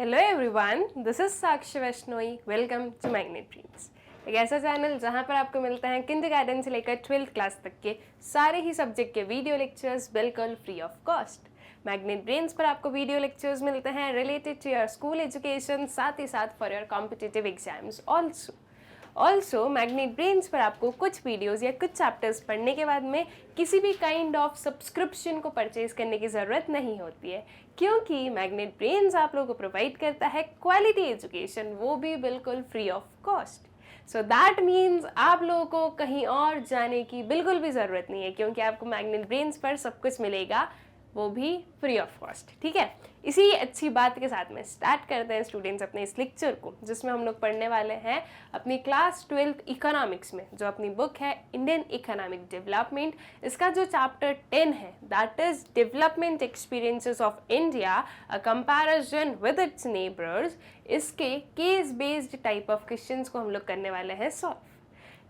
Hello everyone, this is Sakshi Vaishnoi. Welcome to Magnet Brains, एक ऐसा channel जहां पर आपको मिलते हैं किंडरगार्टन से लेकर 12th क्लास तक के सारे ही सब्जेक्ट के वीडियो लेक्चर्स बिल्कुल free of cost. Magnet Brains पर आपको वीडियो लेक्चर्स मिलते हैं related to your school education, साथ ही साथ for your competitive exams also Magnet Brains पर आपको कुछ वीडियोस या कुछ चैप्टर्स पढ़ने के बाद में किसी भी काइंड ऑफ सब्सक्रिप्शन को परचेज करने की ज़रूरत नहीं होती है, क्योंकि मैग्नेट ब्रेन्स आप लोगों को प्रोवाइड करता है क्वालिटी एजुकेशन, वो भी बिल्कुल free of cost. So that means आप लोगों को कहीं और जाने की बिल्कुल भी ज़रूरत नहीं है, क्योंकि आपको मैग्नेट ब्रेन्स पर सब कुछ मिलेगा, वो भी फ्री ऑफ कॉस्ट। ठीक है, इसी अच्छी बात के साथ में स्टार्ट करते हैं स्टूडेंट्स अपने इस लेक्चर को, जिसमें हम लोग पढ़ने वाले हैं अपनी क्लास 12th इकोनॉमिक्स में जो अपनी बुक है इंडियन इकोनॉमिक डेवलपमेंट। इसका जो चैप्टर 10 है that is development experiences of India, a comparison with its neighbours. इसके case based type of questions को हम लोग करने वाले हैं solve.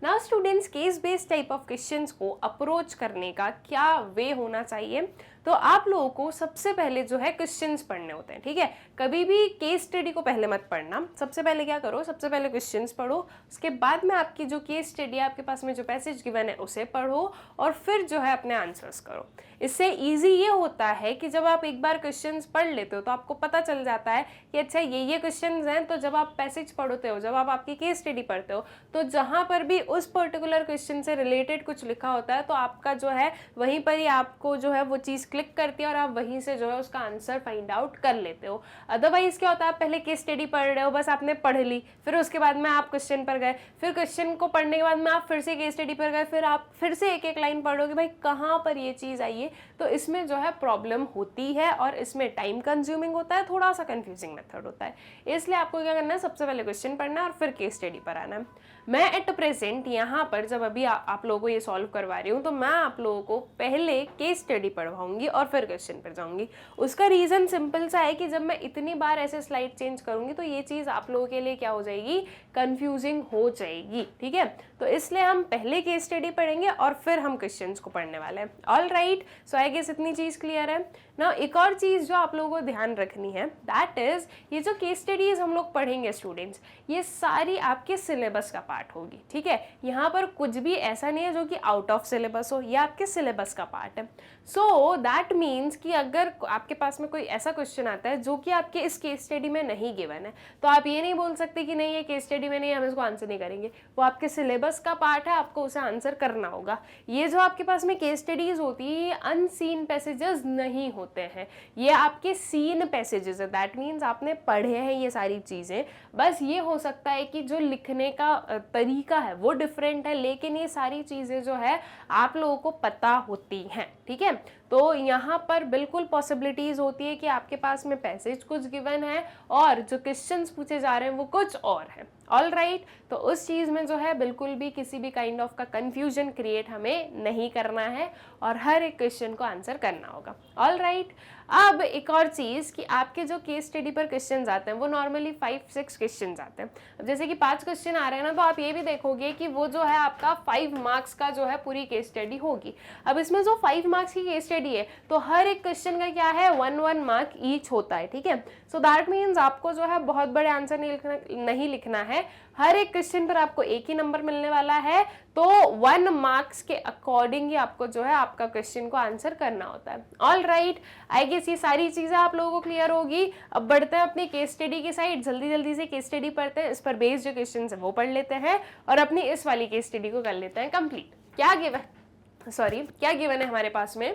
Now students, case based type of questions को अप्रोच करने का क्या वे होना चाहिए, तो आप लोगों को सबसे पहले जो है क्वेश्चंस पढ़ने होते हैं। ठीक है, कभी भी केस स्टडी को पहले मत पढ़ना। सबसे पहले क्या करो, सबसे पहले क्वेश्चंस पढ़ो, उसके बाद में आपकी जो केस स्टडी है, आपके पास में जो पैसेज गिवन है उसे पढ़ो और फिर जो है अपने आंसर्स करो। इससे ईजी ये होता है कि जब आप एक बार क्वेश्चंस पढ़ लेते हो तो आपको पता चल जाता है कि अच्छा ये क्वेश्चंस हैं, तो जब आप पैसेज पढ़ते हो, जब आप आपकी केस स्टडी पढ़ते हो, तो जहाँ पर भी उस पर्टिकुलर क्वेश्चन से रिलेटेड कुछ लिखा होता है तो आपका जो है वहीं पर ही आपको जो है वो चीज़ क्लिक करती है और आप वहीं से जो है उसका आंसर फाइंड आउट कर लेते हो। अदरवाइज क्या होता है, आप पहले केस स्टडी पढ़ रहे हो, बस आपने पढ़ ली, फिर उसके बाद में आप क्वेश्चन पर गए, फिर क्वेश्चन को पढ़ने के बाद में आप फिर से केस स्टडी पर गए, फिर आप फिर से एक एक लाइन पढ़ोगे, भाई कहाँ पर ये चीज़ आई है, तो इसमें जो है प्रॉब्लम होती है और इसमें टाइम कंज्यूमिंग होता है, थोड़ा सा कंफ्यूजिंग मेथड होता है। इसलिए आपको क्या करना है, सबसे पहले क्वेश्चन पढ़ना है और फिर केस स्टडी पर आना है। मैं एट प्रेजेंट यहाँ पर जब अभी आप लोगों को ये सॉल्व करवा रही हूँ तो मैं आप लोगों को पहले केस स्टडी पढ़वाऊंगी और फिर क्वेश्चन पर जाऊंगी। उसका रीज़न सिंपल सा है कि जब मैं इतनी बार ऐसे स्लाइड चेंज करूंगी तो ये चीज़ आप लोगों के लिए क्या हो जाएगी, कंफ्यूजिंग हो जाएगी। ठीक है, तो इसलिए हम पहले केस स्टडी पढ़ेंगे और फिर हम क्वेश्चंस को पढ़ने वाले हैं। All right, so I guess इतनी चीज़ क्लियर है ना। एक और चीज़ जो आप लोगों को ध्यान रखनी है दैट इज, ये जो केस स्टडीज हम लोग पढ़ेंगे स्टूडेंट्स, ये सारी आपके सिलेबस का पार्ट होगी। ठीक है, यहाँ पर कुछ भी ऐसा नहीं है जो कि आउट ऑफ सिलेबस हो, ये आपके सिलेबस का पार्ट है। सो दैट मीन्स कि अगर आपके पास में कोई ऐसा क्वेश्चन आता है जो कि आपके इस केस स्टडी में नहीं गिवन है, तो आप ये नहीं बोल सकते कि नहीं ये केस स्टडी में नहीं, हम इसको आंसर नहीं करेंगे। वो आपके सिलेबस का पार्ट है, आपको उसे आंसर करना होगा। ये जो आपके पास में केस स्टडीज होती है, ये अनसीन पैसेजेस नहीं होते हैं, ये आपके सीन पैसेजेस है। दैट मीन्स आपने पढ़े हैं ये सारी चीज़ें, बस ये हो सकता है कि जो लिखने का तरीका है वो डिफरेंट है, लेकिन ये सारी चीज़ें जो है आप लोगों को पता होती हैं। ठीक है, तो यहाँ पर बिल्कुल पॉसिबिलिटीज़ होती है कि आपके पास में पैसेज कुछ गिवन है और जो क्वेश्चंस पूछे जा रहे हैं वो कुछ और है। ऑल राइट, तो उस चीज़ में जो है बिल्कुल भी किसी भी काइंड ऑफ का कंफ्यूजन क्रिएट हमें नहीं करना है और हर एक क्वेश्चन को आंसर करना होगा। ऑल राइट, अब एक और चीज़ कि आपके जो केस स्टडी पर क्वेश्चंस आते हैं वो नॉर्मली 5-6 क्वेश्चंस आते हैं। अब जैसे कि 5 क्वेश्चन आ रहे हैं ना, तो आप ये भी देखोगे कि वो जो है आपका 5 मार्क्स का जो है पूरी केस स्टडी होगी। अब इसमें जो 5 मार्क्स की केस स्टडी है तो हर एक क्वेश्चन का क्या है, 1-1 मार्क ईच होता है। ठीक है, सो दैट मीन्स आपको जो है बहुत बड़े आंसर नहीं लिखना है, हर एक क्वेश्चन पर आपको एक ही नंबर मिलने वाला है, तो 1 मार्क्स के अकॉर्डिंग ही आपको जो है आपका क्वेश्चन को आंसर करना होता है। ऑल राइट, आई गेस ये सारी चीज़ें आप लोगों को क्लियर होगी। अब बढ़ते हैं अपनी केस स्टडी की साइड, जल्दी जल्दी से केस स्टडी पढ़ते हैं, इस पर बेस्ड जो क्वेश्चन है वो पढ़ लेते हैं और अपनी इस वाली केस स्टडी को कर लेते हैं कंप्लीट। क्या गिवन है हमारे पास में,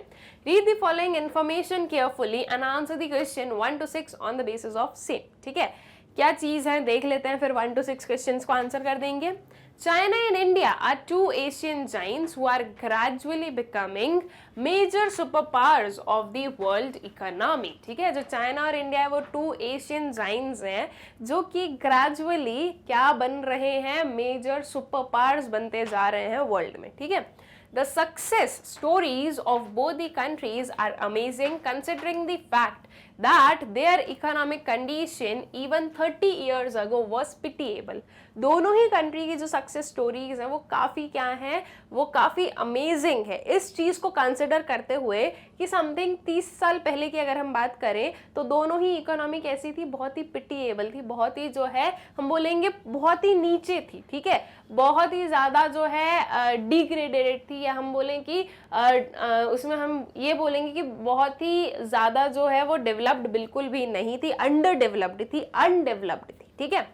read the following information carefully and answer the question 1 to 6 on the basis of same. ठीक है, क्या चीज़ है देख लेते हैं, फिर 1 to 6 क्वेश्चंस को आंसर कर देंगे। China and India are two Asian giants who are gradually becoming major superpowers of the world economy। ठीक है, जो चाइना और इंडिया है वो 2 एशियन जाइंट्स हैं जो कि ग्रेजुअली क्या बन रहे हैं, मेजर सुपर पावर्स बनते जा रहे हैं वर्ल्ड में। ठीक है, The success stories of both the countries are amazing considering the fact that their economic condition even 30 years ago was pitiable. दोनों ही कंट्री की जो सक्सेस स्टोरीज है वो काफ़ी क्या है, वो काफ़ी अमेजिंग है। इस चीज़ को कंसिडर करते हुए कि समथिंग 30 साल पहले की अगर हम बात करें तो दोनों ही इकोनॉमी कैसी थी, बहुत ही पिटिएबल थी, बहुत ही जो है हम बोलेंगे बहुत ही नीचे थी, ठीक है, बहुत ही ज़्यादा जो है डिग्रेडेड थी, या हम बोलें कि उसमें हम ये बोलेंगे कि बहुत ही ज़्यादा जो है वो डेवलप्ड बिल्कुल भी नहीं थी, अंडर डेवलप्ड थी, अनडेवलप्ड थी, ठीक है।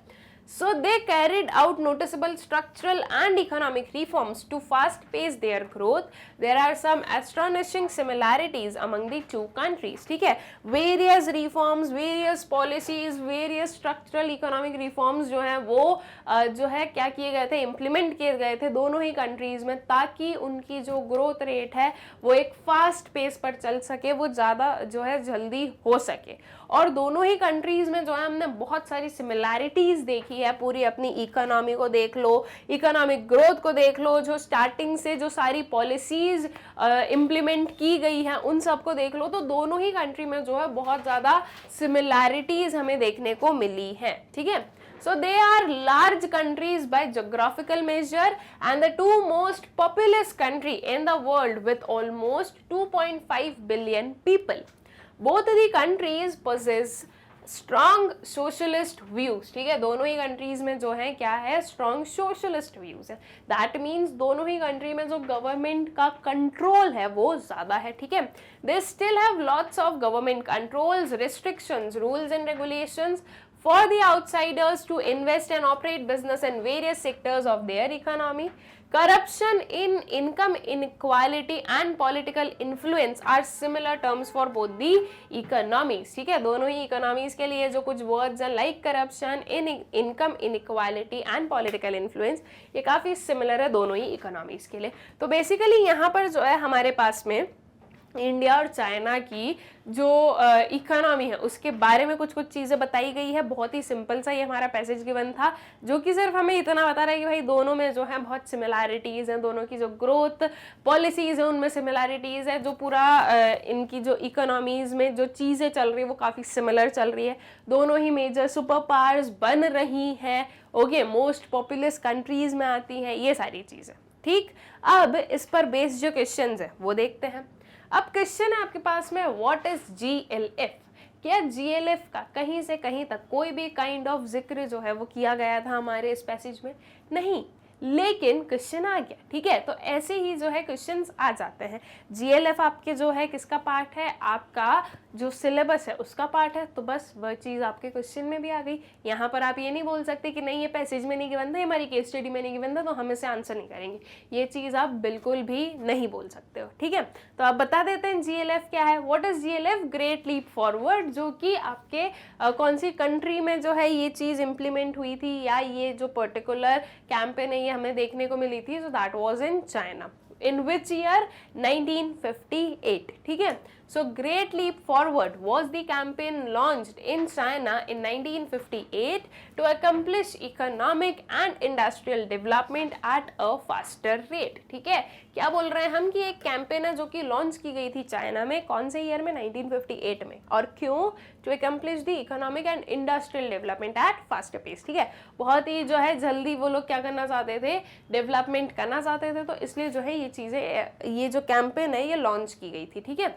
So they carried out noticeable structural and economic reforms to fast pace their growth. There are some astonishing similarities among the two countries. ठीक है, various reforms, various policies, various structural economic reforms जो हैं वो जो है क्या किए गए थे, implement किए गए थे दोनों ही countries में, ताकि उनकी जो growth rate है वो एक fast pace पर चल सके, वो ज़्यादा जो है जल्दी हो सके। और दोनों ही कंट्रीज में जो है हमने बहुत सारी सिमिलैरिटीज देखी है। पूरी अपनी इकोनॉमी को देख लो, इकोनॉमिक ग्रोथ को देख लो, जो स्टार्टिंग से जो सारी पॉलिसीज इम्प्लीमेंट की गई हैं उन सबको देख लो, तो दोनों ही कंट्री में जो है बहुत ज़्यादा सिमिलैरिटीज हमें देखने को मिली हैं, ठीक है। So they are large countries by geographical measure and the two most populous country in the world with almost 2.5 billion people. Both the countries possess strong socialist views, ठीक है, दोनों ही कंट्रीज में जो है क्या है, strong socialist views है। That means दोनों ही कंट्री में जो गवर्नमेंट का कंट्रोल है वो ज़्यादा है, ठीक है। They still have lots of government controls, restrictions, rules and regulations for the outsiders to invest and operate business in various sectors of their economy. Corruption, in income inequality and political influence are similar terms for both the economies. ठीक है, दोनों ही economies के लिए जो कुछ words हैं like corruption, income inequality and political influence, ये काफ़ी similar है दोनों ही economies के लिए। तो basically यहाँ पर जो है हमारे पास में इंडिया और चाइना की जो इकोनॉमी है उसके बारे में कुछ कुछ चीज़ें बताई गई है। बहुत ही सिंपल सा ये हमारा पैसेज गिवन था, जो कि सिर्फ हमें इतना बता रहा है कि भाई दोनों में जो है बहुत सिमिलैरिटीज़ हैं, दोनों की जो ग्रोथ पॉलिसीज़ हैं उनमें सिमिलैरिटीज़ है, जो पूरा इनकी जो इकोनॉमीज़ में जो चीज़ें चल रही है वो काफ़ी सिमिलर चल रही है, दोनों ही मेजर सुपर पावर्स बन रही हैं, ओके, मोस्ट पॉपुलस कंट्रीज़ में आती हैं, ये सारी चीज़ें, ठीक। अब इस पर बेस्ड जो क्वेश्चंस हैं वो देखते हैं। अब क्वेश्चन है आपके पास में, व्हाट इज GLF? क्या GLF का कहीं से कहीं तक कोई भी काइंड ऑफ जिक्र जो है वो किया गया था हमारे इस पैसेज में? नहीं, लेकिन क्वेश्चन आ गया, ठीक है। तो ऐसे ही जो है क्वेश्चंस आ जाते हैं। GLF आपके जो है किसका पार्ट है, आपका जो सिलेबस है उसका पार्ट है, तो बस वह चीज़ आपके क्वेश्चन में भी आ गई। यहाँ पर आप ये नहीं बोल सकते कि नहीं ये पैसेज में नहीं गिवन था, हमारी केस स्टडी में नहीं गिवन था, तो हम इसे आंसर नहीं करेंगे, ये चीज़ आप बिल्कुल भी नहीं बोल सकते हो, ठीक है। तो आप बता देते हैं GLF क्या है। What is GLF? Great leap forward, जो कि आपके कौन सी कंट्री में जो है ये चीज़ इम्प्लीमेंट हुई थी, या ये जो पर्टिकुलर कैंपेन है ये हमें देखने को मिली थी, so that was in China. In which year? 1958, ठीक है। So Great Leap Forward was the campaign launched in China in 1958 to accomplish economic and industrial development at a faster rate, ठीक है। क्या बोल रहे हैं हम कि एक कैंपेन है जो कि लॉन्च की गई थी चाइना में, कौन से ईयर में? 1958 में। और क्यों? To accomplish the economic and industrial development at faster pace, ठीक है। बहुत ही जो है जल्दी वो लोग क्या करना चाहते थे, डेवलपमेंट करना चाहते थे, तो इसलिए जो है ये चीज़ें, ये जो कैंपेन है ये लॉन्च की गई थी, ठीक है।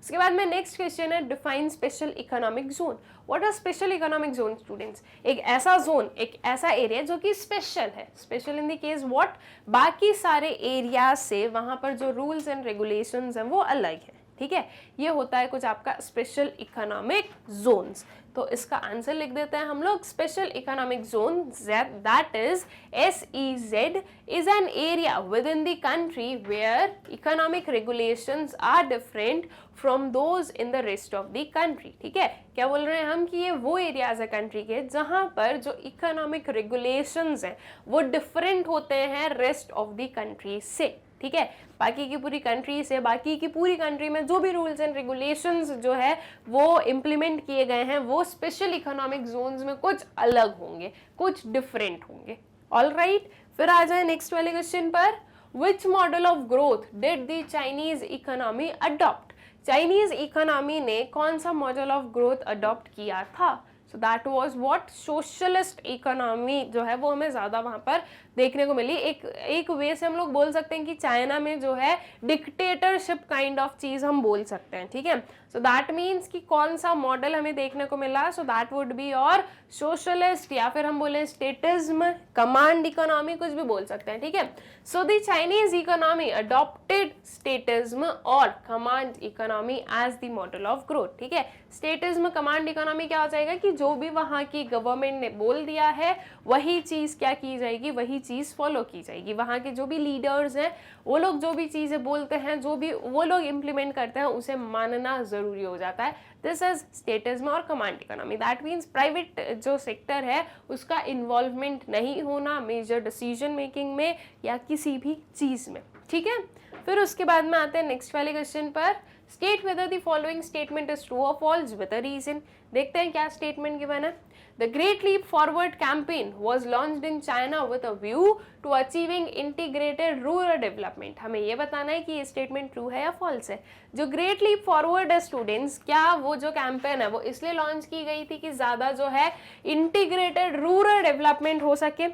उसके बाद में नेक्स्ट क्वेश्चन है, define special economic zone. What are special economic zone students? एक ऐसा जोन, एक ऐसा एरिया जो कि स्पेशल है। Special in the case what? बाकी सारे एरिया से वहाँ पर जो रूल्स एंड रेगुलेशंस हैं वो अलग है, ठीक है। ये होता है कुछ आपका स्पेशल इकोनॉमिक जोन्स। तो इसका आंसर लिख देते हैं हम लोग, special economic zone that is SEZ is an area within the country where economic regulations are different from those in the rest of the country, ठीक है। क्या बोल रहे हैं हम कि ये वो एरियाज है कंट्री के जहाँ पर जो इकोनॉमिक रेगुलेशंस हैं वो डिफरेंट होते हैं रेस्ट ऑफ द कंट्री से, ठीक है। बाकी की पूरी कंट्री से, बाकी की पूरी कंट्री में जो भी रूल्स एंड रेगुलेशंस जो है वो इम्प्लीमेंट किए गए हैं वो स्पेशल इकोनॉमिक जोन्स में कुछ अलग होंगे, कुछ डिफरेंट होंगे। ऑल राइट, फिर आ जाए नेक्स्ट वाले क्वेश्चन पर, which model of growth did the Chinese economy adopt? Chinese economy ने कौन सा मॉडल ऑफ ग्रोथ अडॉप्ट किया था? So that was what, socialist economy जो है वो हमें ज़्यादा वहाँ पर देखने को मिली। एक वे से हम लोग बोल सकते हैं कि चाइना में जो है डिक्टेटरशिप काइंड ऑफ चीज़ हम बोल सकते हैं, ठीक है। सो दैट मीन्स कि कौन सा मॉडल हमें देखने को मिला, सो दैट वुड बी और सोशलिस्ट, या फिर हम बोले स्टेटिज्म, कमांड इकोनॉमी, कुछ भी बोल सकते हैं, ठीक है। So the Chinese economy adopted statism और command economy as the model of growth, ठीक है। स्टेटिज्म, कमांड इकोनॉमी क्या हो जाएगा कि जो भी वहाँ की गवर्नमेंट ने बोल दिया है वही चीज़ क्या की जाएगी, वही चीज़ फॉलो की जाएगी। वहाँ के जो भी लीडर्स हैं वो लोग जो भी चीज़ें बोलते हैं, जो भी वो लोग इम्प्लीमेंट करते हैं, उसे मानना ज़रूरी हो जाता है। दिस इज स्टेटिज्म और command economy. That means private जो सेक्टर है उसका इन्वॉल्वमेंट नहीं होना मेजर डिसीजन मेकिंग में या किसी भी चीज़ में, ठीक है। फिर उसके बाद में आते हैं नेक्स्ट वाले क्वेश्चन पर। State whether the following statement is true और फॉल्स विद अ रीजन। देखते हैं क्या स्टेटमेंट गिवन है। The Great Leap Forward campaign was launched in China with a view to achieving integrated rural development. हमें ये बताना है कि ये स्टेटमेंट ट्रू है या फॉल्स है। जो ग्रेट लीप फॉरवर्ड है स्टूडेंट्स, क्या वो जो कैंपेन है वो इसलिए लॉन्च की गई थी कि ज़्यादा जो है इंटीग्रेटेड रूरल डेवलपमेंट हो सके।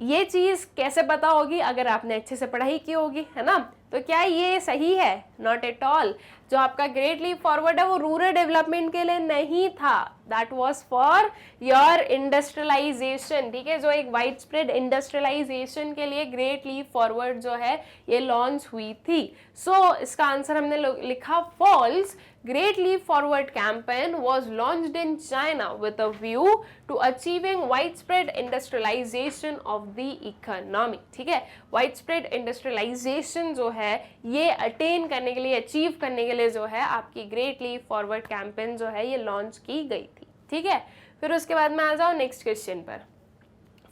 ये चीज़ कैसे पता होगी? अगर आपने अच्छे से पढ़ाई की होगी, है ना। तो क्या ये सही है? Not at all. जो आपका ग्रेट लीप फॉरवर्ड है वो रूरल डेवलपमेंट के लिए नहीं था, that was for your industrialisation, ठीक है। जो एक वाइड स्प्रेड इंडस्ट्रियलाइजेशन के लिए ग्रेट लीप फॉरवर्ड जो है ये लॉन्च हुई थी। सो इसका आंसर हमने लिखा false. Great Leap Forward campaign was launched in China with a view to achieving widespread industrialization of the economy, ठीक है। widespread industrialization जो है ये अटेन करने के लिए, अचीव करने के लिए जो है आपकी Great Leap Forward campaign जो है ये लॉन्च की गई थी, ठीक है। फिर उसके बाद में आ जाओ नेक्स्ट क्वेश्चन पर।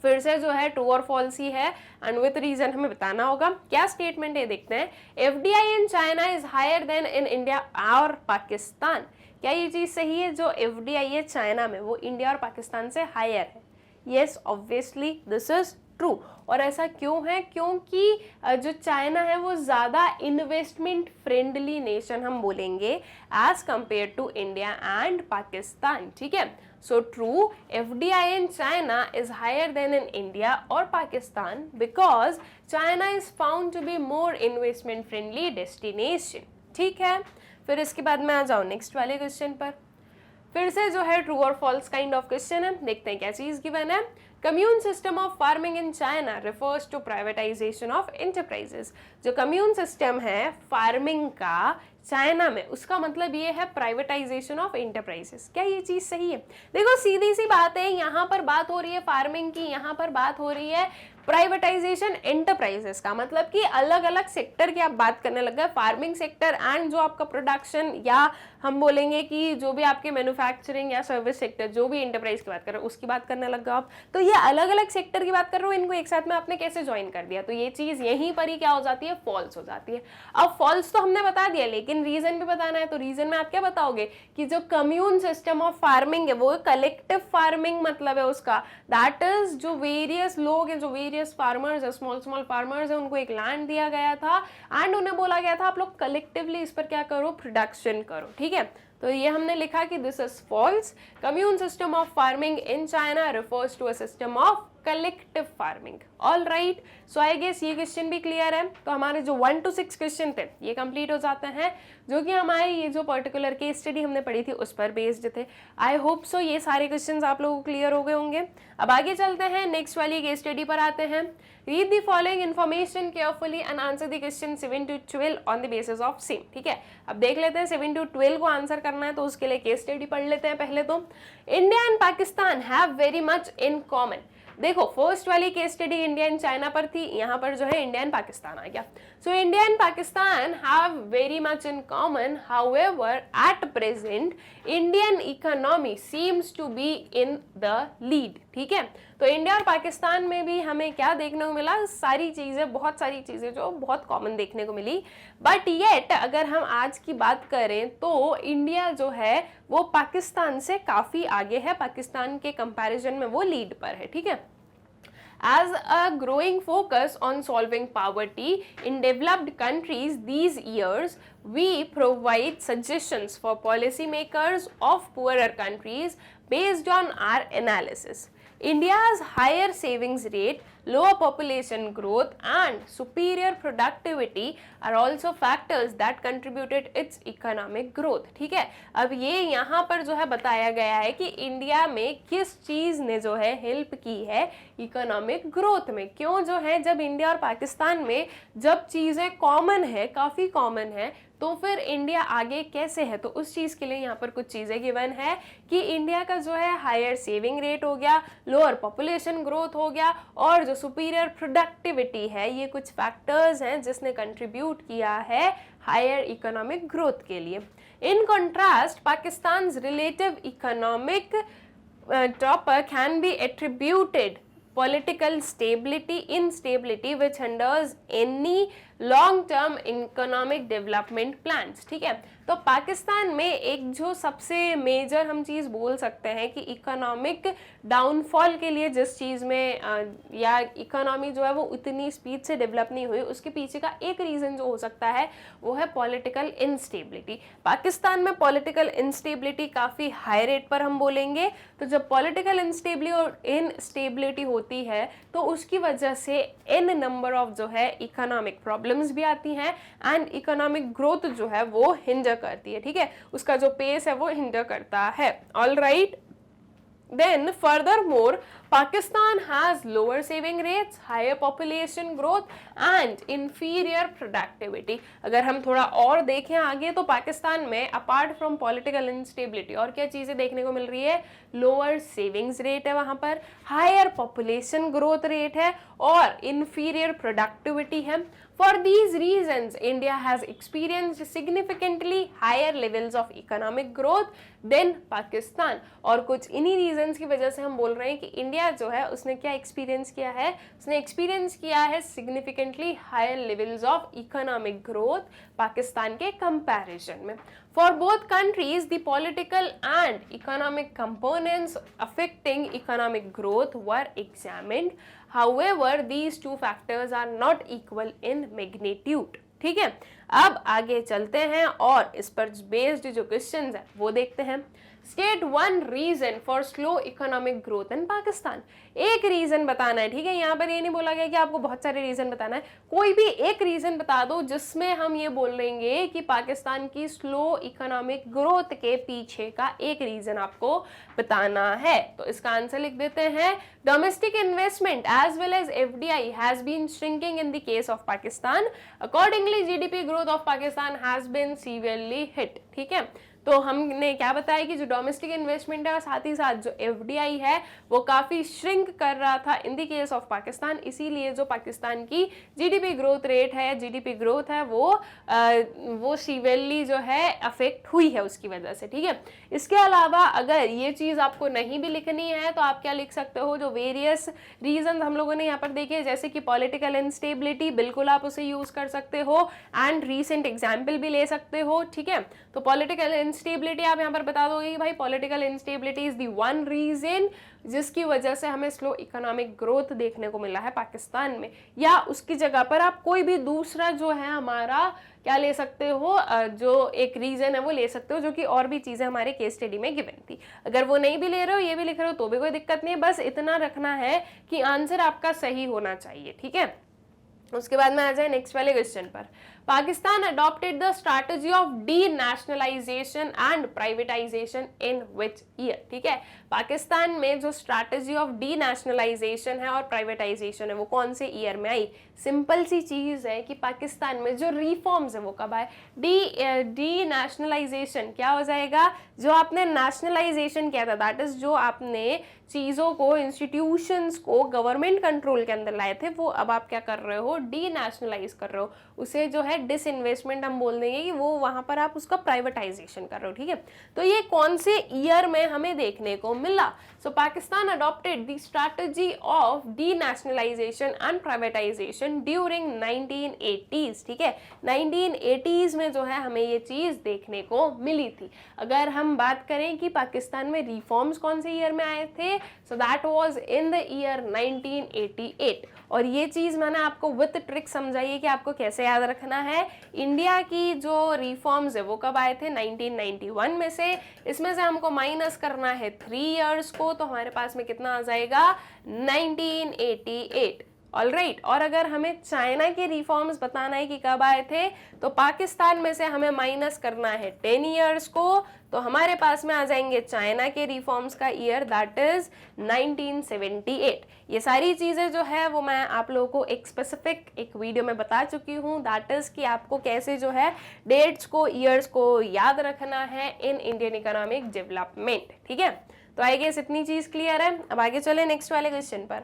फिर से जो है ट्रू और फॉल्स ही है एंड विथ रीजन हमें बताना होगा। क्या स्टेटमेंट है देखते हैं। FDI in China is higher than in India और पाकिस्तान। क्या ये चीज़ सही है? जो एफडीआई है चाइना में वो इंडिया और पाकिस्तान से हायर है। Yes, obviously this is true. और ऐसा क्यों है? क्योंकि जो चाइना है वो ज़्यादा इन्वेस्टमेंट फ्रेंडली नेशन हम बोलेंगे as compare to India and Pakistan, ठीक है। So true, FDI in China is higher than in India or Pakistan because China is found to be more investment friendly destination, ठीक है। फिर इसके बाद में आ जाओ नेक्स्ट वाले क्वेश्चन पर। फिर से जो है ट्रू और फॉल्स काइंड ऑफ क्वेश्चन है। देखते हैं क्या चीज गिवन है। Commune system of farming in China refers to privatisation of enterprises. जो कम्यून सिस्टम है फार्मिंग का चाइना में, उसका मतलब ये है प्राइवेटाइजेशन ऑफ एंटरप्राइजेस। क्या ये चीज सही है? देखो सीधी सी बात है, यहाँ पर बात हो रही है फार्मिंग की, यहाँ पर बात हो रही है प्राइवेटाइजेशन एंटरप्राइजेस का, मतलब कि अलग अलग सेक्टर की आप बात करने लग गए। फार्मिंग सेक्टर एंड जो आपका प्रोडक्शन या हम बोलेंगे कि जो भी आपके मैन्युफैक्चरिंग या सर्विस सेक्टर, जो भी एंटरप्राइज की बात कर रहे हो उसकी बात करने लग गए आप। तो ये अलग अलग सेक्टर की बात कर रहे हो, इनको एक साथ में आपने कैसे ज्वाइन कर दिया? तो ये चीज यहीं पर ही क्या हो जाती है? फॉल्स हो जाती है। अब फॉल्स तो हमने बता दिया, लेकिन रीजन भी बताना है। तो रीजन में आप क्या बताओगे कि जो कम्यून सिस्टम ऑफ फार्मिंग है वो कलेक्टिव फार्मिंग मतलब है उसका। दैट इज जो वेरियस लोग हैं, जो वेरियस फार्मर्स है, स्मॉल फार्मर्स है, उनको एक लैंड दिया गया था एंड उन्हें बोला गया था आप लोग कलेक्टिवली इस पर क्या करो? प्रोडक्शन करो, ठीक है। तो ये हमने लिखा कि this is false. Commune system of farming in China refers to a system of collective farming. All right, so I guess ये क्वेश्चन भी क्लियर है। तो हमारे जो 1 to 6 क्वेश्चन थे ये कंप्लीट हो जाते हैं, जो कि हमारे ये जो पर्टिकुलर केस स्टडी हमने पढ़ी थी उस पर बेस्ड थे। आई होप सो ये सारे क्वेश्चंस आप लोगों को क्लियर हो गए होंगे। अब आगे चलते हैं, नेक्स्ट वाली केस स्टडी पर आते हैं। Read the following information carefully and answer the question 7 to 12 on the basis of same, ठीक है। अब देख लेते हैं 7 to 12 को आंसर करना है तो उसके लिए केस स्टडी पढ़ लेते हैं पहले। तो India and Pakistan have very much in common. देखो फर्स्ट वाली case study India and China पर थी, यहाँ पर जो है इंडिया एंड पाकिस्तान आ गया। So India and Pakistan have very much in common, however at present Indian economy seems to be in the lead, ठीक है। तो इंडिया और पाकिस्तान में भी हमें क्या देखने को मिला? सारी चीज़ें, बहुत सारी चीज़ें जो बहुत कॉमन देखने को मिली। बट येट अगर हम आज की बात करें तो इंडिया जो है वो पाकिस्तान से काफ़ी आगे है, पाकिस्तान के कंपैरिजन में वो लीड पर है, ठीक है। As a growing focus on solving poverty in developed countries these years, we provide suggestions for policymakers of poorer countries based on our analysis. India's higher savings rate, lower population growth and superior productivity are also factors that contributed its economic growth. ठीक है, अब ये यहाँ पर जो है बताया गया है कि इंडिया में किस चीज़ ने जो है हेल्प की है इकोनॉमिक ग्रोथ में. क्यों जो है, जब इंडिया और पाकिस्तान में जब चीज़ें कॉमन है, काफ़ी कॉमन है, तो फिर इंडिया आगे कैसे है. तो उस चीज़ के लिए यहाँ पर कुछ चीज़ें गिवन है कि इंडिया का जो है हायर सेविंग रेट हो गया, लोअर पॉपुलेशन ग्रोथ हो गया और जो सुपीरियर प्रोडक्टिविटी है, ये कुछ फैक्टर्स हैं जिसने कंट्रीब्यूट किया है हायर इकोनॉमिक ग्रोथ के लिए. In contrast Pakistan relative economic topper can be attributed political instability which hinders any long term economic development plans. ठीक है, तो पाकिस्तान में एक जो सबसे मेजर हम चीज़ बोल सकते हैं कि इकोनॉमिक डाउनफॉल के लिए जिस चीज़ में या इकोनॉमी जो है वो उतनी स्पीड से डेवलप नहीं हुई, उसके पीछे का एक रीज़न जो हो सकता है वो है पॉलिटिकल इंस्टेबिलिटी. पाकिस्तान में पॉलिटिकल इंस्टेबिलिटी काफ़ी हाई रेट पर हम बोलेंगे. तो जब पॉलिटिकल इंस्टेबिलिटी होती है तो उसकी वजह से n नंबर ऑफ जो है इकोनॉमिक प्रॉब्लम्स भी आती हैं एंड इकोनॉमिक ग्रोथ जो है वो हिंडर करती है. ठीक है, उसका जो पेस है वो हिंडर करता है. All right, then furthermore Pakistan has lower saving rates, higher population growth and inferior productivity. अगर हम थोड़ा और देखें आगे तो पाकिस्तान में अपार्ट फ्रॉम पॉलिटिकल इंस्टेबिलिटी और क्या चीज़ें देखने को मिल रही है, लोअर सेविंग्स रेट है वहाँ पर, हायर पॉपुलेशन ग्रोथ रेट है और inferior productivity है. For these reasons, India has experienced significantly higher levels of economic growth than Pakistan. और कुछ इन्हीं रीजंस की वजह से हम बोल रहे हैं कि इंडिया जो है उसने क्या एक्सपीरियंस किया है, उसने एक्सपीरियंस किया है significantly higher levels of economic growth Pakistan के कंपैरिजन में. For both countries, the political and economic components affecting economic growth were examined. However, these two factors are not equal in magnitude. ठीक है, अब आगे चलते हैं और इस पर बेस्ड जो क्वेश्चंस है वो देखते हैं. State one reason for slow economic growth in Pakistan. एक रीजन बताना है. ठीक है, यहाँ पर ये नहीं बोला गया कि आपको बहुत सारे रीजन बताना है, कोई भी एक रीजन बता दो जिसमें हम ये बोल लेंगे कि पाकिस्तान की स्लो इकोनॉमिक ग्रोथ के पीछे का एक रीजन आपको बताना है. तो इसका आंसर लिख देते हैं. Domestic investment as well as FDI has been shrinking in the case of Pakistan. Accordingly GDP growth of Pakistan has been severely hit. ठीक है, तो हमने क्या बताया कि जो डोमेस्टिक इन्वेस्टमेंट है और साथ ही साथ जो FDI है वो काफ़ी श्रिंक कर रहा था इन द केस ऑफ पाकिस्तान. इसीलिए जो पाकिस्तान की GDP ग्रोथ रेट है, GDP ग्रोथ है वो सीवियरली जो है अफेक्ट हुई है उसकी वजह से. ठीक है, इसके अलावा अगर ये चीज़ आपको नहीं भी लिखनी है तो आप क्या लिख सकते हो, जो वेरियस रीजन हम लोगों ने यहाँ पर देखे जैसे कि पॉलिटिकल इंस्टेबिलिटी, बिल्कुल आप उसे यूज़ कर सकते हो एंड रीसेंट एग्जाम्पल भी ले सकते हो. ठीक है, तो पॉलिटिकल इंस्टेबिलिटी आप यहाँ पर बता दोगे कि भाई political instability is the one reason जिसकी वजह से हमें स्लो इकोनॉमिक ग्रोथ देखने को मिला है पाकिस्तान में. या उसकी जगह पर आप कोई भी दूसरा जो है हमारा क्या ले सकते हो, जो एक रीजन है वो ले सकते हो जो कि और भी चीज़ें हमारे केस स्टडी में गिवन थी. अगर वो नहीं भी ले रहे हो, ये भी लिख रहे हो तो भी कोई दिक्कत नहीं है, बस इतना रखना है कि आंसर आपका सही होना चाहिए. ठीक है, उसके बाद में आ जाए नेक्स्ट वाले क्वेश्चन पर. Pakistan adopted the strategy of denationalization and privatization in which year. ठीक है, पाकिस्तान में जो स्ट्रैटेजी ऑफ डीनेशनलाइजेशन है और प्राइवेटाइजेशन है वो कौन से ईयर में आई. सिंपल सी चीज़ है कि पाकिस्तान में जो रिफॉर्म्स है वो कब आए. डीनेशनलाइजेशन क्या हो जाएगा, जो आपने नेशनलाइजेशन किया था, दैट इज जो आपने चीज़ों को, इंस्टीट्यूशंस को गवर्नमेंट कंट्रोल के अंदर लाए थे, वो अब आप क्या कर रहे हो, डीनेशनलाइज कर रहे हो. उसे जो है है डिसइन्वेस्टमेंट हम बोल देंगे कि वो वहां पर आप उसका प्राइवेटाइजेशन कर रहे हो, ठीक है। तो ये कौन से ईयर में हमें देखने को मिला? So Pakistan adopted the strategy of denationalisation and privatisation during 1980s, ठीक है। 1980s में जो है हमें ये चीज देखने को मिली थी। अगर हम बात करें कि पाकिस्तान में रिफॉर्म्स कौन से ईयर में आए थे, so that was in the year 1988। और ये चीज मैंने आपको विद ट्रिक समझाई है कि आपको कैसे याद रखना है। इंडिया की जो रिफॉर्म्स है वो कब आए थे? 1991 में से। इसमें से हमको माइनस करना है 3 इयर्स को, तो हमारे पास में कितना आ जाएगा? 1988। ऑलराइट। और अगर हमें चाइना के रिफॉर्म्स बताना है कि कब आए थे, तो पाकिस्तान में से हमें माइनस करना है 10 इयर्स को, तो हमारे पास में आ जाएंगे चाइना के रिफॉर्म्स का ईयर, दैट इज 1978। ये सारी चीजें जो है वो मैं आप लोगों को एक स्पेसिफिक एक वीडियो में बता चुकी हूँ, दैट इज कि आपको कैसे जो है डेट्स को, ईयर्स को याद रखना है इन इंडियन इकोनॉमिक डेवलपमेंट, ठीक है। तो आई गेस इतनी चीज क्लियर है। अब आगे चले नेक्स्ट वाले क्वेश्चन पर।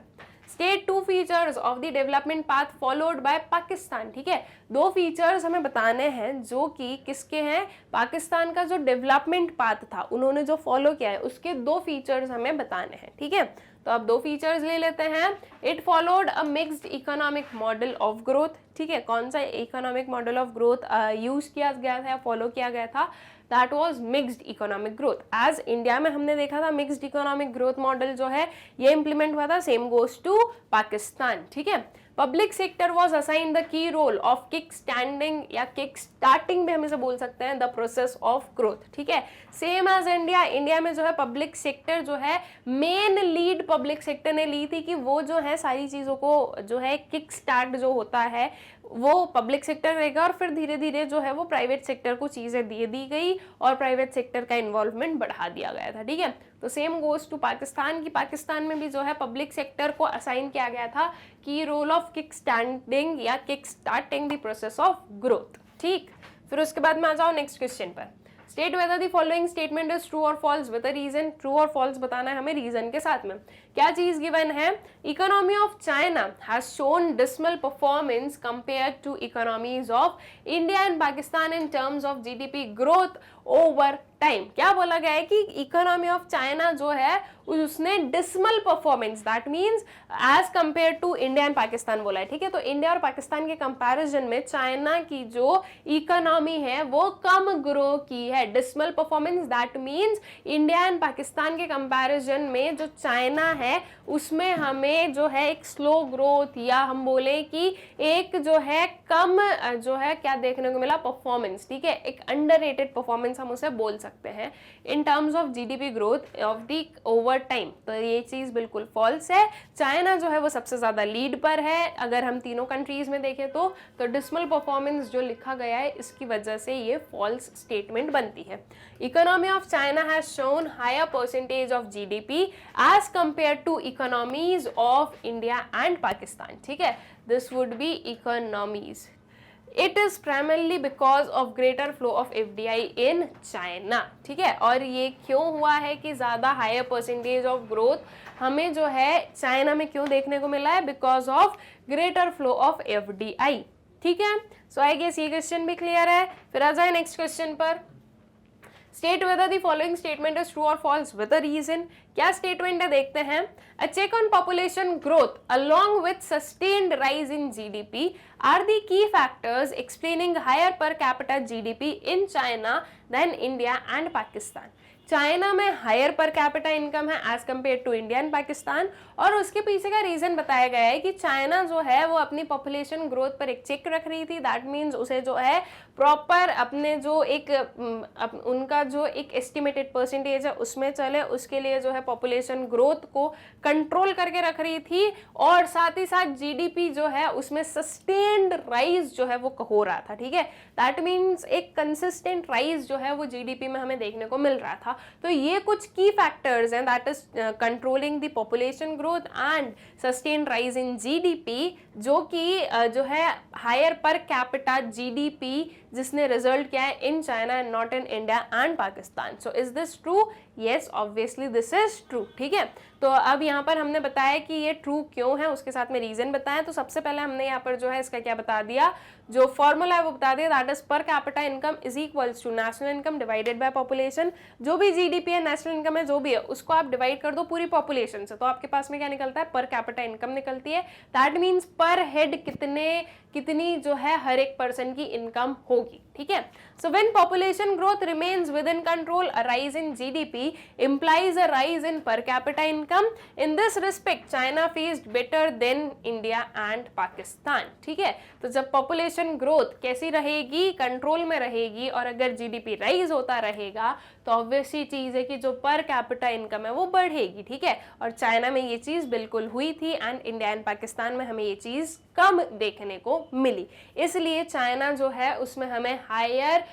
State 2 features of the development path followed by Pakistan, ठीक है। 2 फीचर्स हमें बताने हैं जो कि किसके हैं? पाकिस्तान का जो डेवलपमेंट पाथ था उन्होंने जो फॉलो किया है उसके 2 फीचर्स हमें बताने हैं, ठीक है। तो अब 2 फीचर्स ले लेते हैं। It followed a mixed economic model of growth, ठीक है। कौन सा economic model of growth use किया गया था या फॉलो किया गया था? That was mixed economic growth. As India में हमने देखा था मिक्स्ड इकोनॉमिक ग्रोथ मॉडल जो है ये इंप्लीमेंट हुआ था, सेम गोज टू पाकिस्तान, ठीक है। Public sector was assign the key role of kick standing या किक स्टार्टिंग भी हम इसे बोल सकते हैं, द प्रोसेस ऑफ ग्रोथ, ठीक है। सेम एज इंडिया, इंडिया में जो है पब्लिक सेक्टर जो है मेन लीड पब्लिक सेक्टर ने ली थी कि वो जो है सारी चीजों को जो है किक स्टार्ट जो होता है वो पब्लिक सेक्टर रहेगा, और फिर धीरे धीरे जो है वो प्राइवेट सेक्टर को चीजें दे दी गई और प्राइवेट सेक्टर का इन्वॉल्वमेंट बढ़ा दिया गया था, ठीक है। तो सेम गोज टू पाकिस्तान की पाकिस्तान में भी जो है पब्लिक सेक्टर को असाइन किया गया था कि रोल ऑफ किक स्टैंडिंग या kick starting the process of growth, ठीक। फिर उसके बाद में आ जाओ नेक्स्ट क्वेश्चन पर। State whether the following statement is true और false with a reason. True और फॉल्स बताना है हमें रीजन के साथ में। क्या चीज गिवन है? Economy of China has shown dismal performance compare to economies of India and Pakistan in terms of GDP growth over time. क्या बोला गया है कि इकोनॉमी ऑफ चाइना जो है उसने dismal performance, that means as compare to India and Pakistan बोला है, ठीक है। तो इंडिया और पाकिस्तान के कंपैरिजन में चाइना की जो इकोनॉमी है वो कम ग्रो की है। Dismal performance that means India and Pakistan के कंपैरिजन में जो चाइना है उसमें हमें जो है एक स्लो ग्रोथ या हम बोले कि एक जो है कम जो है क्या देखने को मिला? परफॉर्मेंस, ठीक है। एक अंडररेटेड परफॉर्मेंस हम उसे बोल सकते हैं इन terms of GDP growth of the over time. तो ये चीज बिल्कुल फॉल्स है। चाइना जो है वो सबसे ज्यादा लीड पर है अगर हम तीनों कंट्रीज में देखें तो डिसमल परफॉर्मेंस जो लिखा गया है इसकी वजह से ये फॉल्स स्टेटमेंट बनती है। Economy of China has shown higher percentage of GDP as compare to economies of India and Pakistan, ठीक है। This would be economies. It is primarily because of greater flow of FDI in China, ठीक है। और ये क्यों हुआ है कि ज्यादा हायर परसेंटेज ऑफ ग्रोथ हमें जो है चाइना में क्यों देखने को मिला है? Because of greater flow of FDI, ठीक है। सो आई गेस ये क्वेश्चन भी क्लियर है। फिर आ जाए नेक्स्ट क्वेश्चन पर। State whether the following statement is true और फॉल्स विद अ रीजन। क्या स्टेटमेंट है देखते हैं। A check on population growth along with sustained rise in GDP are the key factors explaining higher per capita GDP in China than India and Pakistan. China में higher per capita income है as compare to India and Pakistan, और उसके पीछे का reason बताया गया है कि चाइना जो है वो अपनी पॉपुलेशन ग्रोथ पर एक चेक रख रही थी। दैट मीन्स उसे जो है प्रॉपर अपने जो एक उनका जो एक एस्टिमेटेड परसेंटेज है उसमें चले, उसके लिए जो है पॉपुलेशन ग्रोथ को कंट्रोल करके रख रही थी, और साथ ही साथ जीडीपी जो है उसमें सस्टेन्ड राइज जो है वो हो रहा था, ठीक है। दैट मीन्स एक कंसिस्टेंट राइज जो है वो जीडीपी में हमें देखने को मिल रहा था। तो ये कुछ की फैक्टर्स हैं, that is controlling the population growth and sustained rise in GDP, जो कि जो है हायर पर कैपिटा जीडीपी जिसने रिजल्ट किया है in China and not in India and Pakistan. So is this true? Yes obviously this is true. ठीक है, तो अब यहाँ पर हमने बताया कि ये ट्रू क्यों है, उसके साथ में रीजन बताया। तो सबसे पहले हमने यहाँ पर जो है इसका क्या बता दिया, जो फॉर्मूला है वो बता दिया, that is per capita income is equals to national income divided by population. जो भी जीडीपी है, नेशनल इनकम है, जो भी है, उसको आप डिवाइड कर दो पूरी पॉपुलेशन से, तो आपके पास में क्या निकलता है, पर कैपिटा इनकम निकलती है। दैट मीन्स पर हेड कितनी जो है हर एक पर्सन की इनकम होगी। ठीक है, so when population growth remains with in control, a rise in GDP implies a rise in per capita income. In this respect, China faced better than India and Pakistan. ठीक है, तो जब population growth कैसी रहेगी, control में रहेगी, और अगर जीडीपी राइज होता रहेगा, तो ऑब्वियसली चीज है कि जो पर कैपिटा इनकम है वो बढ़ेगी। ठीक है, और चाइना में ये चीज बिल्कुल हुई थी, एंड इंडिया एंड पाकिस्तान में हमें ये चीज कम देखने को मिली। इसलिए चाइना जो है उसमें हमें हायर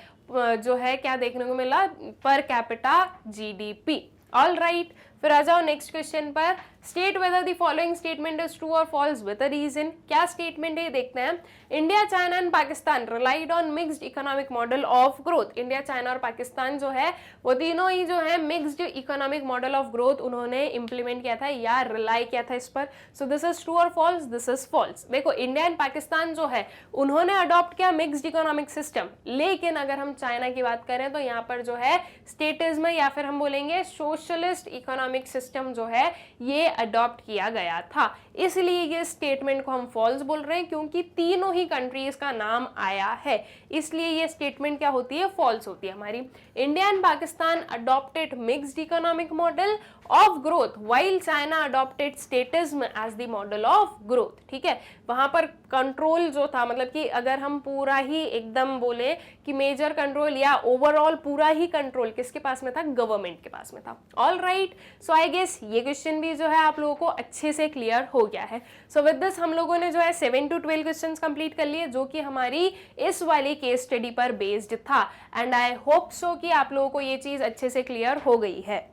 जो है क्या देखने को मिला, per capita GDP. All right, फिर आ जाओ नेक्स्ट क्वेश्चन पर। State whether the following statement is true और फॉल्स विद अ रीजन। क्या स्टेटमेंट है देखते हैं। India, China and Pakistan relied on mixed economic model of growth. India, China और पाकिस्तान जो है वो तीनों ही जो है mixed economic model of growth उन्होंने इंप्लीमेंट किया था या रिलाई किया था इस पर। सो दिस इज ट्रू और फॉल्स, दिस इज फॉल्स। देखो, इंडिया एंड पाकिस्तान जो है उन्होंने अडॉप्ट किया मिक्स्ड इकोनॉमिक सिस्टम, लेकिन अगर हम चाइना की बात करें तो यहाँ पर जो है स्टेटिज्म या फिर हम बोलेंगे सोशलिस्ट इकोनॉमिक सिस्टम जो है ये अडॉप्ट किया गया था। इसलिए ये स्टेटमेंट को हम फॉल्स बोल रहे हैं, क्योंकि तीनों ही कंट्रीज का नाम आया है, इसलिए ये स्टेटमेंट क्या होती है, फॉल्स होती है हमारी। India and Pakistan adopted mixed economic model of growth while China adopted statism as the model of growth. ठीक है, वहां पर कंट्रोल जो था, मतलब कि अगर हम पूरा ही एकदम बोले कि मेजर कंट्रोल या ओवरऑल पूरा ही कंट्रोल किसके पास में था, गवर्नमेंट के पास में था। All right, so I guess ये क्वेश्चन भी जो है आप लोगों को अच्छे से क्लियर हो गया है। सो विद दिस हम लोगों ने जो है 7 to 12 क्वेश्चंस कंप्लीट कर लिए, जो कि हमारी इस वाली केस स्टडी पर बेस्ड था, एंड आई होप सो कि आप लोगों को ये चीज अच्छे से क्लियर हो गई है।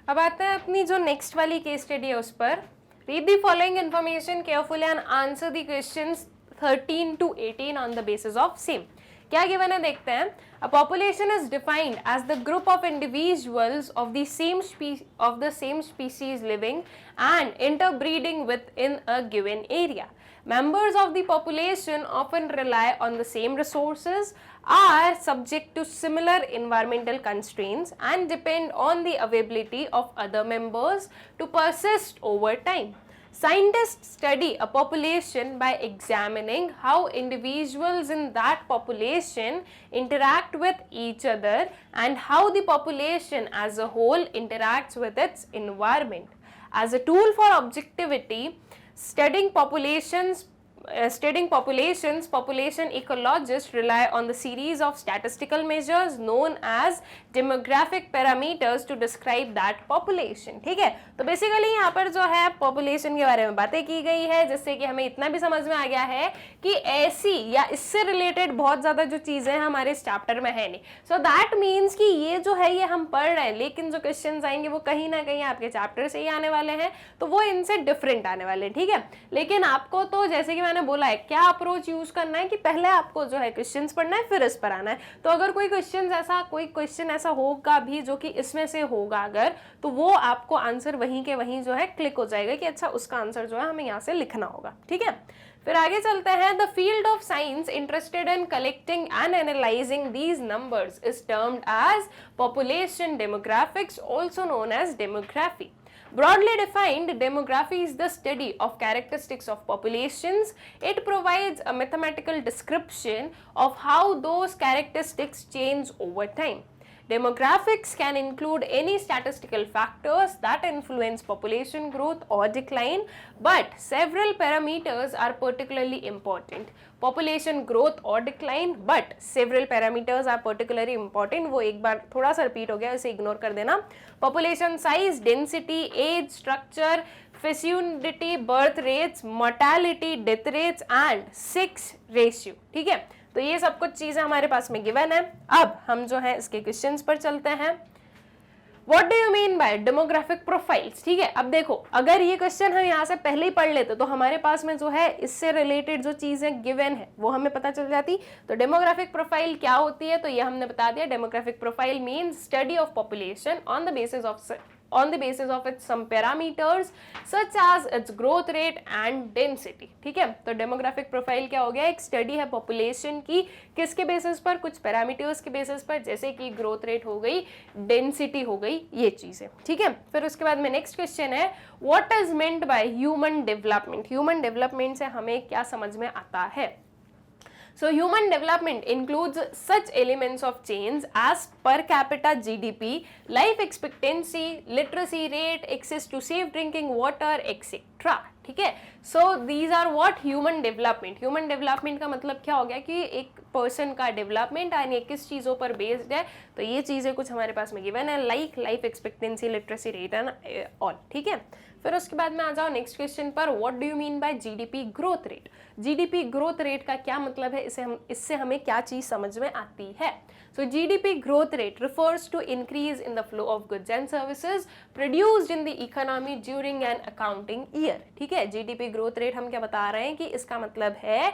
अब आते हैं अपनी जो नेक्स्ट वाली केस स्टडी है उस पर। Read the following information carefully and answer the questions 13 to 18 on the basis of same. क्या गिवन है देखते हैं। A population is defined as the group of individuals of the same species living and interbreeding within a given area. Members of the population often rely on the same resources, are subject to similar environmental constraints, and depend on the availability of other members to persist over time. Scientists study a population by examining how individuals in that population interact with each other and how the population as a whole interacts with its environment. As a tool for objectivity, studying population ecologists rely on the series of statistical measures known as demographic parameters to describe that population. ठीक है, तो basically यहाँ पर जो है population के बारे में बातें की गई है, जिससे कि हमें इतना भी समझ में आ गया है कि ऐसी या इससे रिलेटेड बहुत ज्यादा जो चीजें हमारे इस चैप्टर में है नहीं। सो दैट मीन्स कि ये जो है ये हम पढ़ रहे हैं, लेकिन जो क्वेश्चंस आएंगे वो कहीं ना कहीं आपके चैप्टर से ही आने वाले हैं, तो वो इनसे डिफरेंट आने वाले हैं। ठीक है, लेकिन आपको तो जैसे कि मैंने बोला है क्या अप्रोच यूज करना है कि पहले आपको जो है क्वेश्चंस पढ़ना है, फिर इस पर आना है। तो अगर कोई क्वेश्चन ऐसा होगा भी जो कि इसमें से होगा अगर, तो वो आपको आंसर वहीं के वहीं जो है क्लिक हो जाएगा कि अच्छा उसका आंसर जो है हमें यहाँ से लिखना होगा। ठीक है, फिर आगे चलते हैं। The field of science interested in collecting and analysing these numbers is termed as population demographics, also known as demography. Broadly defined, demography is the study of characteristics of populations. It provides a mathematical description of how those characteristics change over time. Demographics can include any statistical factors that influence population growth or decline, but several parameters are particularly important. Population growth or decline, but several parameters are particularly important. वो एक बार थोड़ा सा repeat हो गया, इसे ignore कर देना. Population size, density, age, structure, fecundity, birth rates, mortality, death rates and sex ratio. ठीक है, तो ये सब कुछ चीजें हमारे पास में गिवन है। अब हम जो है इसके क्वेश्चंस पर चलते हैं। What do you mean by demographic profiles? ठीक है, अब देखो अगर ये क्वेश्चन हम यहाँ से पहले ही पढ़ लेते तो हमारे पास में जो है इससे रिलेटेड जो चीजें गिवन है वो हमें पता चल जाती। तो डेमोग्राफिक प्रोफाइल क्या होती है, तो ये हमने बता दिया। Demographic profile means study of population on the basis of its some parameters such as its growth rate and density। ठीक है, तो डेमोग्राफिक प्रोफाइल क्या हो गया, एक स्टडी है पॉपुलेशन की, किसके बेसिस पर, कुछ पैरामीटर्स के बेसिस पर, जैसे कि ग्रोथ रेट हो गई, डेंसिटी हो गई, ये चीजें। ठीक है, फिर उसके बाद में नेक्स्ट क्वेश्चन है what is meant by human development? Human development से हमें क्या समझ में आता है? So human development includes such elements of change as per capita GDP, life expectancy, literacy rate, access to safe drinking water, etc. ठीक है, so these are what human development। human development का मतलब क्या हो गया कि एक पर्सन का डेवलपमेंट यानी किस चीज़ों पर बेस्ड है, तो ये चीज़ें कुछ हमारे पास में गिवन है, like life expectancy, literacy rate and all. ठीक है, फिर उसके बाद में आ जाओ नेक्स्ट क्वेश्चन पर, what do you mean by GDP growth rate? GDP growth rate का क्या मतलब है, इससे हमें क्या चीज समझ में आती है? So GDP growth rate refers to increase in the flow of goods and services produced in the economy during an accounting year. ठीक है, जीडीपी ग्रोथ रेट हम क्या बता रहे हैं कि इसका मतलब है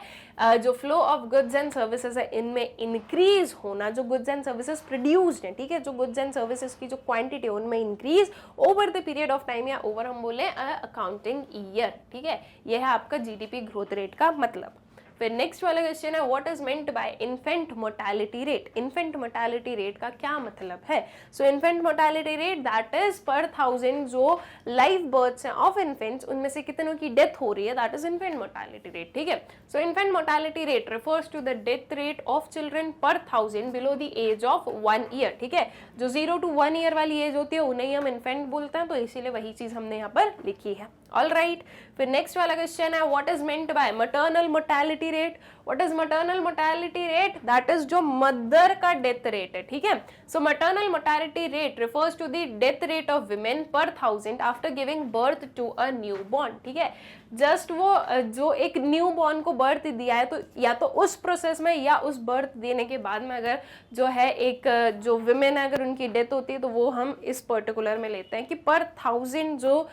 जो flow of goods and services है इनमें इंक्रीज होना, जो गुड्स एंड सर्विसेज प्रोड्यूस्ड है, ठीक है, जो गुड्स एंड सर्विसेज की जो क्वांटिटी है उनमें increase over the period of time, या ओवर हम बोले अकाउंटिंग ईयर। ठीक है, यह है आपका जीडीपी ग्रोथ रेट का मतलब। फिर नेक्स्ट वाला क्वेश्चन है what is meant by infant mortality rate? Infant mortality rate का क्या मतलब है? So infant mortality rate that is per 1000 जो लाइव बर्थ्स हैं ऑफ इन्फेंट्स उनमें से कितनों की डेथ हो रही है, that is infant mortality rate. ठीक है, so infant mortality rate refers to the death rate of children per 1000 below the age of 1 year. ठीक है, जो 0 to 1 ईयर वाली एज होती है उन्हें हम इन्फेंट बोलते हैं, तो इसीलिए वही चीज हमने यहाँ पर लिखी है। ऑल राइट, फिर नेक्स्ट वाला क्वेश्चन है what is meant by maternal mortality rate? What is maternal mortality rate? That is जो मदर का डेथ रेट है। ठीक है, so maternal mortality rate refers to the death rate of women per 1000 after giving birth to a newborn. ठीक है, just वो जो एक न्यू बॉर्न को बर्थ दिया है, तो या तो उस प्रोसेस में या उस बर्थ देने के बाद में अगर जो है एक जो विमेन है अगर उनकी डेथ होती है तो वो हम इस पर्टिकुलर में लेते हैं कि पर 1000 जो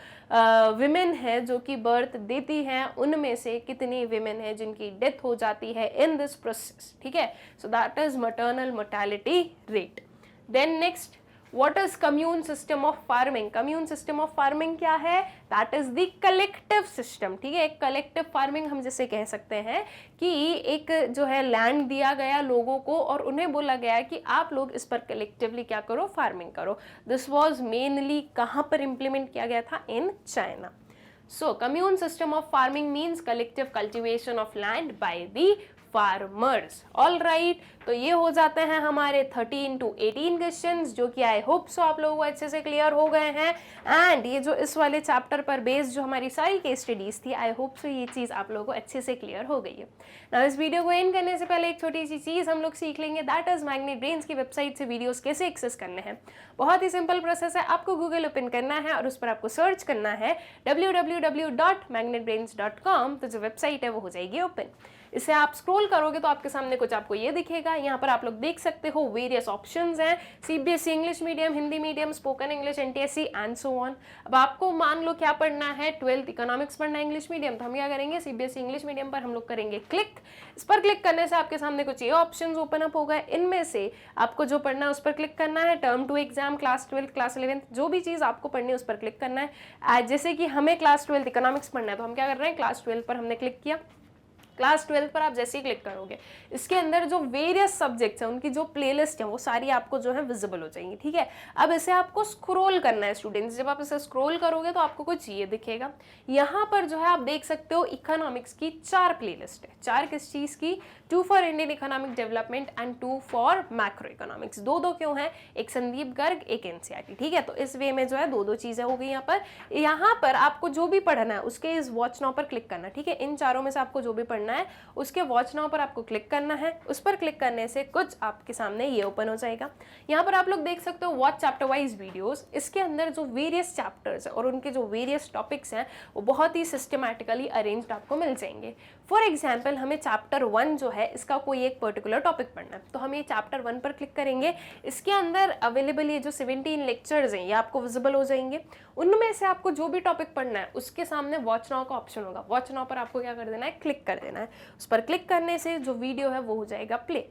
विमेन है जो कि बर्थ देती हैं उनमें से कितनी विमेन है जिनकी डेथ हो जाती है इन दिस प्रोसेस। ठीक है, so that is maternal mortality rate. Then next what is commune system of farming? Commune system of farming क्या है? That is the collective system. ठीक है, एक कलेक्टिव फार्मिंग हम जैसे कह सकते हैं कि एक जो है लैंड दिया गया लोगों को और उन्हें बोला गया कि आप लोग इस पर कलेक्टिवली क्या करो, फार्मिंग करो। दिस वाज मेनली कहाँ पर इंप्लीमेंट किया गया था? In China. So commune system of farming means collective cultivation of land by the farmers. All right, तो ये हो जाते हैं हमारे 13 to 18 क्वेश्चंस जो कि आई होप सो आप लोगों को अच्छे से क्लियर हो गए हैं। एंड ये जो इस वाले चैप्टर पर बेस्ड जो हमारी सारी केस स्टडीज थी, आई होप सो ये चीज़ आप लोगों को अच्छे से क्लियर हो गई है। ना इस वीडियो को एंड करने से पहले एक छोटी सी चीज़ हम लोग सीख लेंगे, दैट इज मैग्नेट ब्रेन्स की वेबसाइट से वीडियोस कैसे एक्सेस करने हैं। बहुत ही सिंपल प्रोसेस है, आपको गूगल ओपन करना है और उस पर आपको सर्च करना है www.magnetbrains.com, तो जो वेबसाइट है वो हो जाएगी ओपन। इसे आप स्क्रॉल करोगे तो आपके सामने कुछ आपको ये दिखेगा। यहाँ पर आप लोग देख सकते हो वेरियस ऑप्शंस हैं, CBSE English medium, Hindi medium, spoken English, NTSC and so on. अब आपको मान लो क्या पढ़ना है, 12th इकोनॉमिक्स पढ़ना है इंग्लिश मीडियम, तो हम क्या करेंगे, सीबीएसई इंग्लिश मीडियम पर हम लोग करेंगे क्लिक। इस पर क्लिक करने से आपके सामने कुछ ये ऑप्शंस ओपन अप होगा, इनमें से आपको जो पढ़ना है उस पर क्लिक करना है। टर्म 2 एग्जाम, क्लास 12, क्लास 11, जो भी चीज़ आपको पढ़नी है उस पर क्लिक करना है। जैसे कि हमें क्लास 12 इकोनॉमिक्स पढ़ना है तो हम क्या कर रहे हैं, क्लास 12 पर हमने क्लिक किया। क्लास 12 पर आप जैसे ही क्लिक करोगे इसके अंदर जो वेरियस सब्जेक्ट्स हैं उनकी जो प्लेलिस्ट है वो सारी आपको जो है विजिबल हो जाएंगी। ठीक है, अब इसे आपको स्क्रॉल करना है स्टूडेंट्स। जब आप इसे स्क्रॉल करोगे तो आपको कुछ ये दिखेगा, यहाँ पर जो है आप देख सकते हो इकोनॉमिक्स की 4 प्लेलिस्ट है। 4 किस चीज़ की? 2 for Indian economic development and 2 for macro economics. दो क्यों है? एक संदीप गर्ग, एक एनसीईआरटी। ठीक है, तो इस वे में जो है दो चीज़ें हो गई यहाँ पर। आपको जो भी पढ़ना है उसके इस वॉच नाउ पर क्लिक करना। ठीक है, इन चारों में से आपको जो भी पढ़ना पढ़ना है उसके वॉच नाउ पर आपको क्लिक करना है। उस पर क्लिक करने से कुछ आपके सामने ये ओपन हो जाएगा। यहाँ पर आप लोग देख सकते हो वॉच चैप्टर वाइज वीडियोस। इसके अंदर जो वेरियस चैप्टर्स है और उनके जो वेरियस टॉपिक्स हैं वो बहुत ही सिस्टमैटिकली अरेंज्ड आपको मिल जाएंगे। फॉर एग्जाम्पल हमें चैप्टर 1 जो है इसका कोई एक पर्टिकुलर टॉपिक पढ़ना है, तो हम ये चैप्टर 1 पर क्लिक करेंगे। इसके अंदर अवेलेबल ये जो 17 लेक्चर्स हैं ये आपको विजिबल हो जाएंगे। उनमें से आपको जो भी टॉपिक पढ़ना है उसके सामने वॉच नाउ का ऑप्शन होगा। वॉच नाउ पर आपको क्या कर देना है, क्लिक कर देना है। उस पर क्लिक करने से जो वीडियो है वो हो जाएगा प्ले।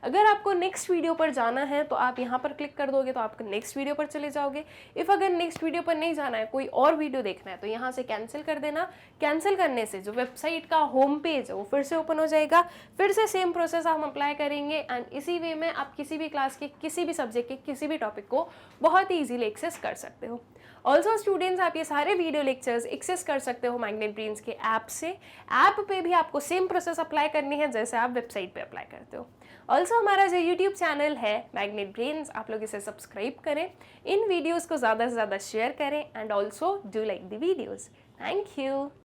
अगर आपको नेक्स्ट वीडियो पर जाना है तो आप यहाँ पर क्लिक कर दोगे तो आपको नेक्स्ट वीडियो पर चले जाओगे। इफ़ अगर नेक्स्ट वीडियो पर नहीं जाना है, कोई और वीडियो देखना है, तो यहाँ से कैंसिल कर देना। कैंसिल करने से जो वेबसाइट का होम पेज है वो फिर से ओपन हो जाएगा। फिर से सेम प्रोसेस हम अप्लाई करेंगे एंड इसी वे में आप किसी भी क्लास के किसी भी सब्जेक्ट के किसी भी टॉपिक को बहुत ही ईजिली एक्सेस कर सकते हो। ऑल्सो स्टूडेंट्स, आप ये सारे वीडियो लेक्चर्स एक्सेस कर सकते हो मैग्नेट ब्रेन्स के ऐप से। ऐप पे भी आपको सेम प्रोसेस अप्लाई करनी है जैसे आप वेबसाइट पे अप्लाई करते हो। ऑल्सो हमारा जो यूट्यूब चैनल है मैग्नेट ब्रेन्स, आप लोग इसे सब्सक्राइब करें, इन वीडियोज़ को ज़्यादा से ज़्यादा शेयर करें and also do like the videos. Thank you.